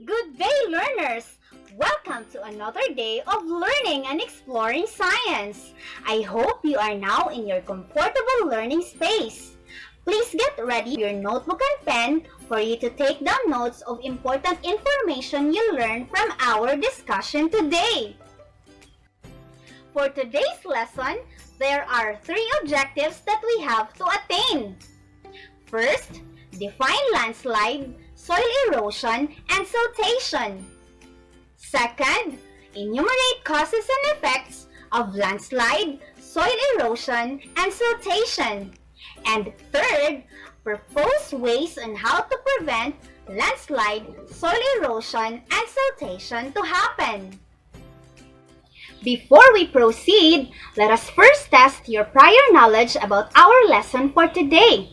Good day, learners! Welcome to another day of learning and exploring science. I hope you are now in your comfortable learning space. Please get ready your notebook and pen for you to take down notes of important information you learned from our discussion today. For today's lesson, there are three objectives that we have to attain. First, define landslide, soil erosion, and siltation. Second, enumerate causes and effects of landslide, soil erosion, and siltation. And third, propose ways on how to prevent landslide, soil erosion, and siltation to happen. Before we proceed, let us first test your prior knowledge about our lesson for today.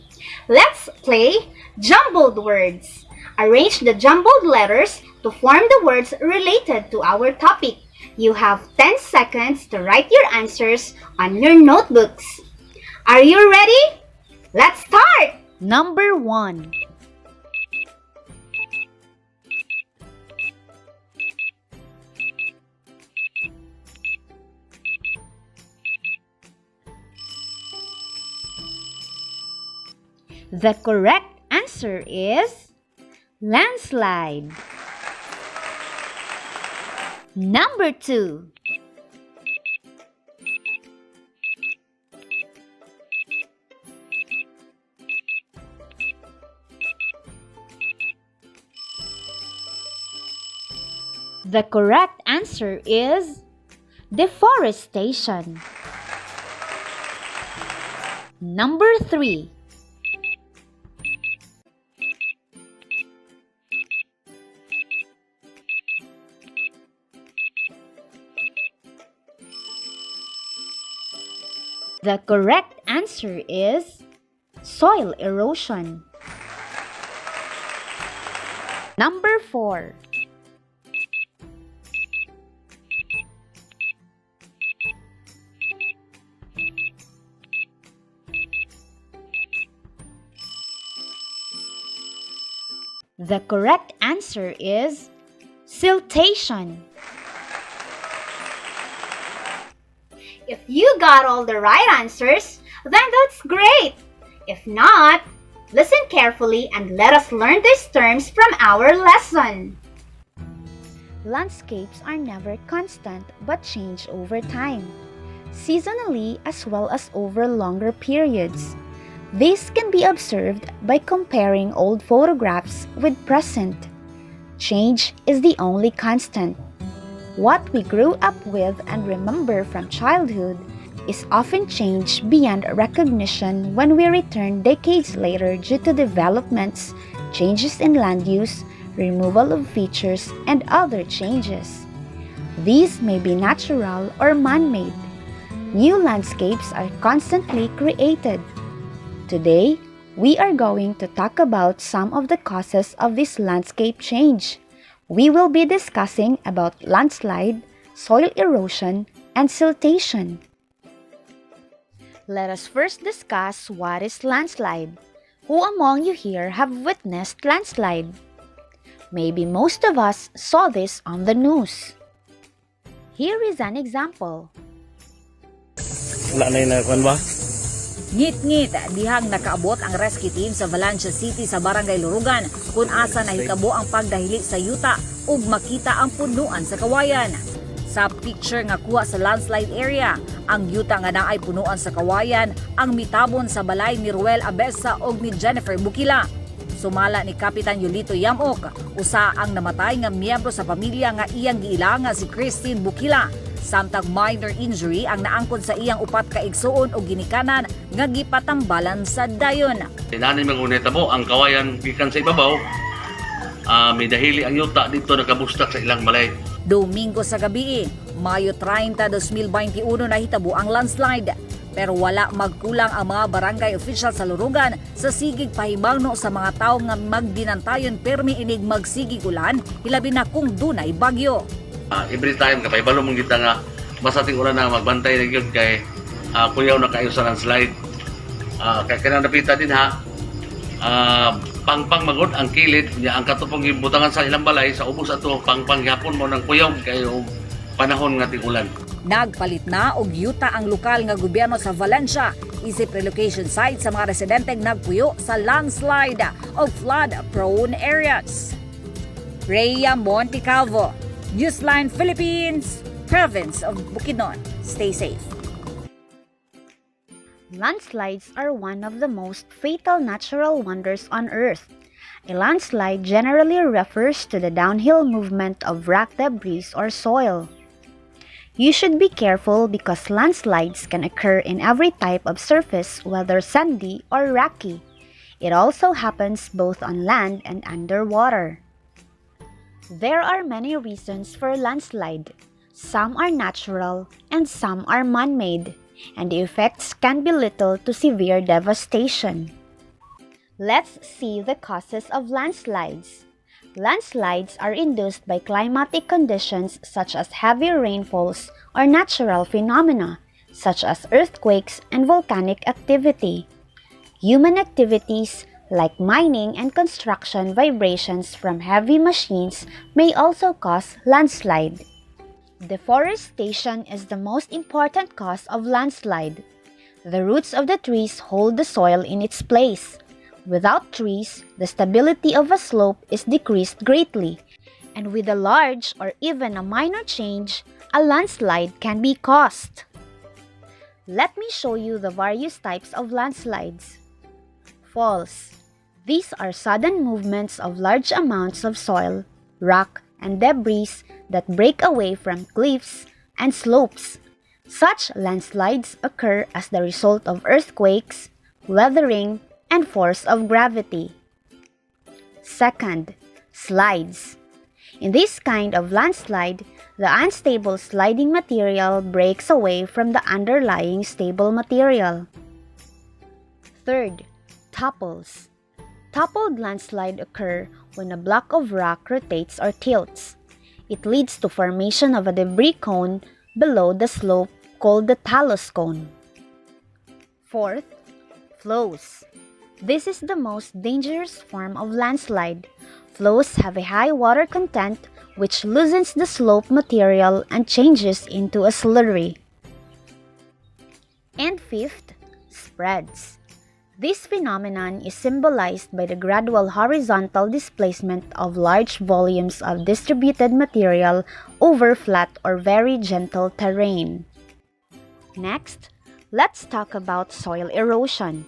Let's play jumbled words. Arrange the jumbled letters to form the words related to our topic. You have 10 seconds to write your answers on your notebooks. Are you ready? Let's start! Number 1. The correct answer is landslide. Number 2. The correct answer is deforestation. Number 3. The correct answer is soil erosion. Number 4. The correct answer is siltation. If you got all the right answers, then that's great. If not, listen carefully and let us learn these terms from our lesson. Landscapes are never constant but change over time, seasonally as well as over longer periods. This can be observed by comparing old photographs with present. Change is the only constant. What we grew up with and remember from childhood is often changed beyond recognition when we return decades later due to developments, changes in land use, removal of features, and other changes. These may be natural or man-made. New landscapes are constantly created. Today, we are going to talk about some of the causes of this landscape change. We will be discussing about landslide, soil erosion, and siltation. Let us first discuss what is landslide. Who among you here have witnessed landslide? Maybe most of us saw this on the news. Here is an example. Wala na yung nakuan ba? Ngit-ngit, dihang nakaabot ang rescue team sa Valencia City sa Barangay Lurugan kung asa nahikabo ang pagdahili sa yuta ug makita ang punuan sa kawayan. Sa picture nga kuha sa landslide area, ang yuta nga naay punuan sa kawayan ang mitabon sa balay ni Ruel Abesa ug ni Jennifer Bukila. Sumala ni Kapitan Yolito Yamok, usa ang namatay nga miyembro sa pamilya nga iyang giilangan si Christine Bukila. Samtang minor injury ang naangkon sa iyang upat ka igsuon o ginikanan nga gipatambalan sa dayon. Tinanin magunita mo, ang kawayan gikan sa ibabaw, may dahili ang yuta dito nakabustak sa ilang balay. Domingo sa gabi, Mayo 30, 2021 nahitabo ang landslide. Pero wala magkulang ang mga barangay official sa Lurugan sa sigig pahimangno sa mga tao nga magdinantayon permi inig magsigig ulan, hilabi na kung dunay bagyo. Every time kapay balo mong kita nga masating ulan na magbantay na yun kay kuyaw na kayo sa landslide. Kaya kanang napita din ha, pangpang magod ang kilid niya ang katupong gibutangan sa ilang balay sa ubos ato pangpang gihapon mo ng kuyog kayo panahon nga tigulan. Nagpalit na og yuta ang lokal nga gobyerno sa Valencia isip relocation site sa mga residenteng nagpuyo sa landslide o flood-prone areas. Rhea Montecalvo, Newsline Philippines, Province of Bukidnon. Stay safe. Landslides are one of the most fatal natural wonders on Earth. A landslide generally refers to the downhill movement of rock debris or soil. You should be careful because landslides can occur in every type of surface, whether sandy or rocky. It also happens both on land and underwater. There are many reasons for landslide. Some are natural and some are man-made, and the effects can be little to severe devastation. Let's see the causes of landslides. Landslides are induced by climatic conditions such as heavy rainfalls or natural phenomena such as earthquakes and volcanic activity. Human activities like mining and construction vibrations from heavy machines may also cause landslide. Deforestation is the most important cause of landslide. The roots of the trees hold the soil in its place. Without trees, the stability of a slope is decreased greatly, and with a large or even a minor change, a landslide can be caused. Let me show you the various types of landslides. Falls. These are sudden movements of large amounts of soil, rock, and debris that break away from cliffs and slopes. Such landslides occur as the result of earthquakes, weathering, and force of gravity. Second, slides. In this kind of landslide, the unstable sliding material breaks away from the underlying stable material. Third, topples. Toppled landslide occur when a block of rock rotates or tilts. It leads to formation of a debris cone below the slope called the talus cone. Fourth, flows. This is the most dangerous form of landslide. Flows have a high water content which loosens the slope material and changes into a slurry. And fifth, spreads. This phenomenon is symbolized by the gradual horizontal displacement of large volumes of distributed material over flat or very gentle terrain. Next, let's talk about soil erosion.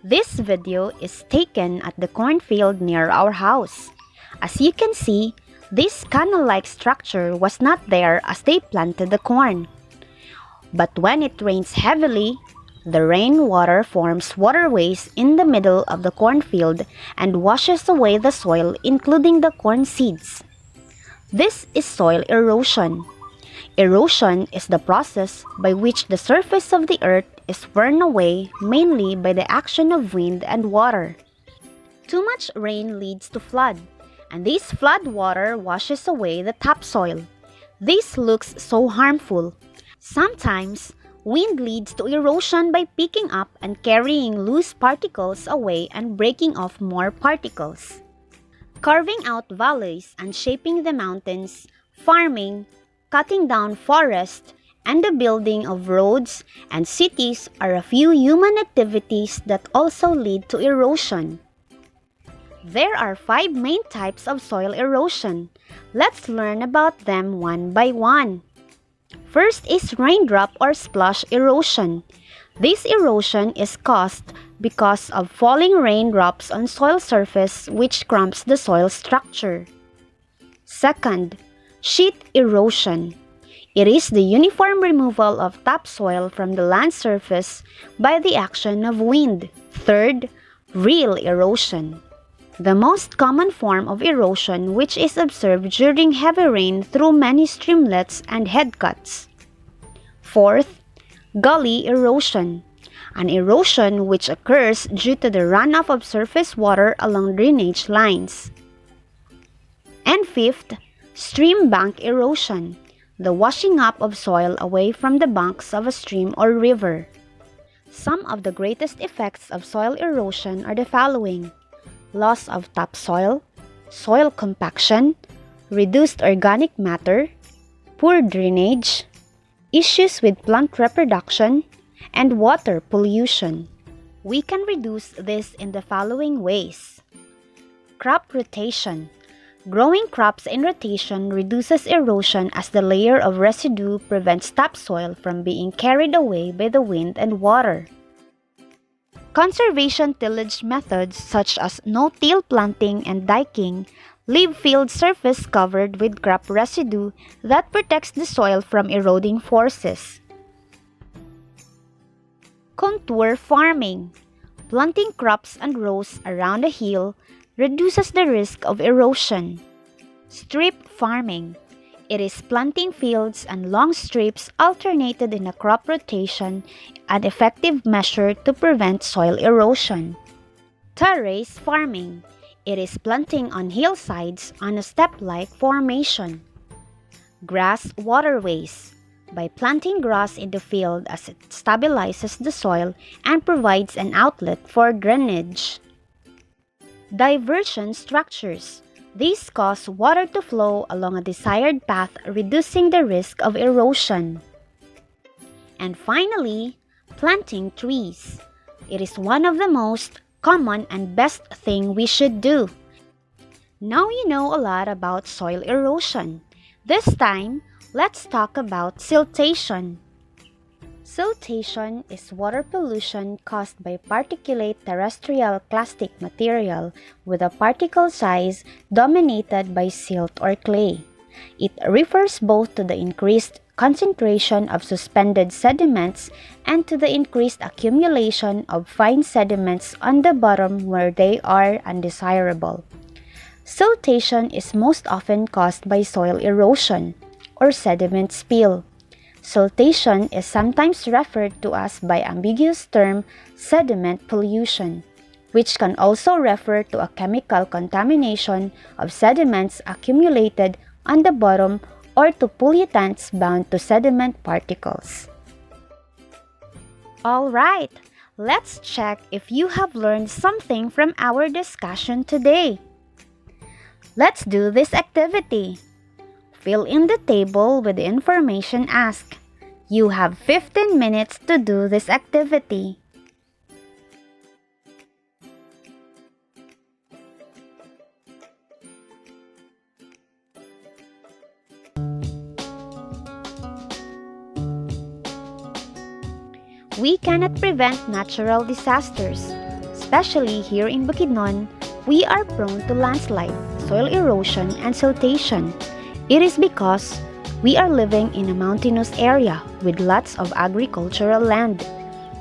This video is taken at the cornfield near our house. As you can see, this canal-like structure was not there as they planted the corn. But when it rains heavily, the rainwater forms waterways in the middle of the cornfield and washes away the soil, including the corn seeds. This is soil erosion. Erosion is the process by which the surface of the earth is worn away mainly by the action of wind and water. Too much rain leads to flood, and this flood water washes away the topsoil. This looks so harmful. Sometimes, wind leads to erosion by picking up and carrying loose particles away and breaking off more particles. Carving out valleys and shaping the mountains, farming, cutting down forests, and the building of roads and cities are a few human activities that also lead to erosion. There are 5 main types of soil erosion. Let's learn about them one by one. First is raindrop or splash erosion. This erosion is caused because of falling raindrops on soil surface which cramps the soil structure. Second, sheet erosion. It is the uniform removal of topsoil from the land surface by the action of wind. Third, reel erosion. The most common form of erosion which is observed during heavy rain through many streamlets and headcuts. Fourth, gully erosion. An erosion which occurs due to the runoff of surface water along drainage lines. And fifth, stream bank erosion. The washing up of soil away from the banks of a stream or river. Some of the greatest effects of soil erosion are the following: loss of topsoil, soil compaction, reduced organic matter, poor drainage, issues with plant reproduction, and water pollution. We can reduce this in the following ways. Crop rotation. Growing crops in rotation reduces erosion as the layer of residue prevents topsoil from being carried away by the wind and water. Conservation tillage methods such as no-till planting and diking leave field surface covered with crop residue that protects the soil from eroding forces. Contour farming. Planting crops and rows around a hill reduces the risk of erosion. Strip farming. It is planting fields and long strips alternated in a crop rotation, an effective measure to prevent soil erosion. Terrace farming. It is planting on hillsides on a step-like formation. Grass waterways. By planting grass in the field as it stabilizes the soil and provides an outlet for drainage. Diversion structures. These cause water to flow along a desired path, reducing the risk of erosion. And finally, planting trees. It is one of the most common and best thing we should do. Now you know a lot about soil erosion. This time, let's talk about siltation. Siltation is water pollution caused by particulate terrestrial clastic material with a particle size dominated by silt or clay. It refers both to the increased concentration of suspended sediments and to the increased accumulation of fine sediments on the bottom where they are undesirable. Siltation is most often caused by soil erosion or sediment spill. Siltation is sometimes referred to as by ambiguous term sediment pollution, which can also refer to a chemical contamination of sediments accumulated on the bottom or to pollutants bound to sediment particles. Alright, let's check if you have learned something from our discussion today. Let's do this activity. Fill in the table with the information asked. You have 15 minutes to do this activity. We cannot prevent natural disasters. Especially here in Bukidnon, we are prone to landslide, soil erosion, and siltation. It is because we are living in a mountainous area with lots of agricultural land.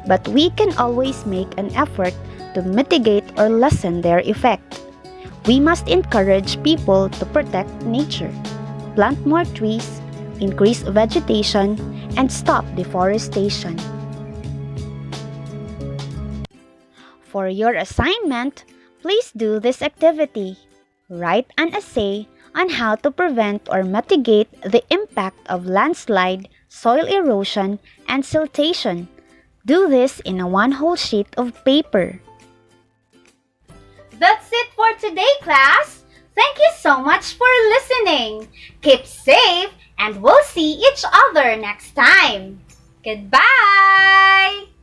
But we can always make an effort to mitigate or lessen their effect. We must encourage people to protect nature, plant more trees, increase vegetation, and stop deforestation. For your assignment, please do this activity. Write an essay on how to prevent or mitigate the impact of landslide, soil erosion, and siltation. Do this in a one whole sheet of paper. That's it for today, class. Thank you so much for listening. Keep safe and we'll see each other next time. Goodbye!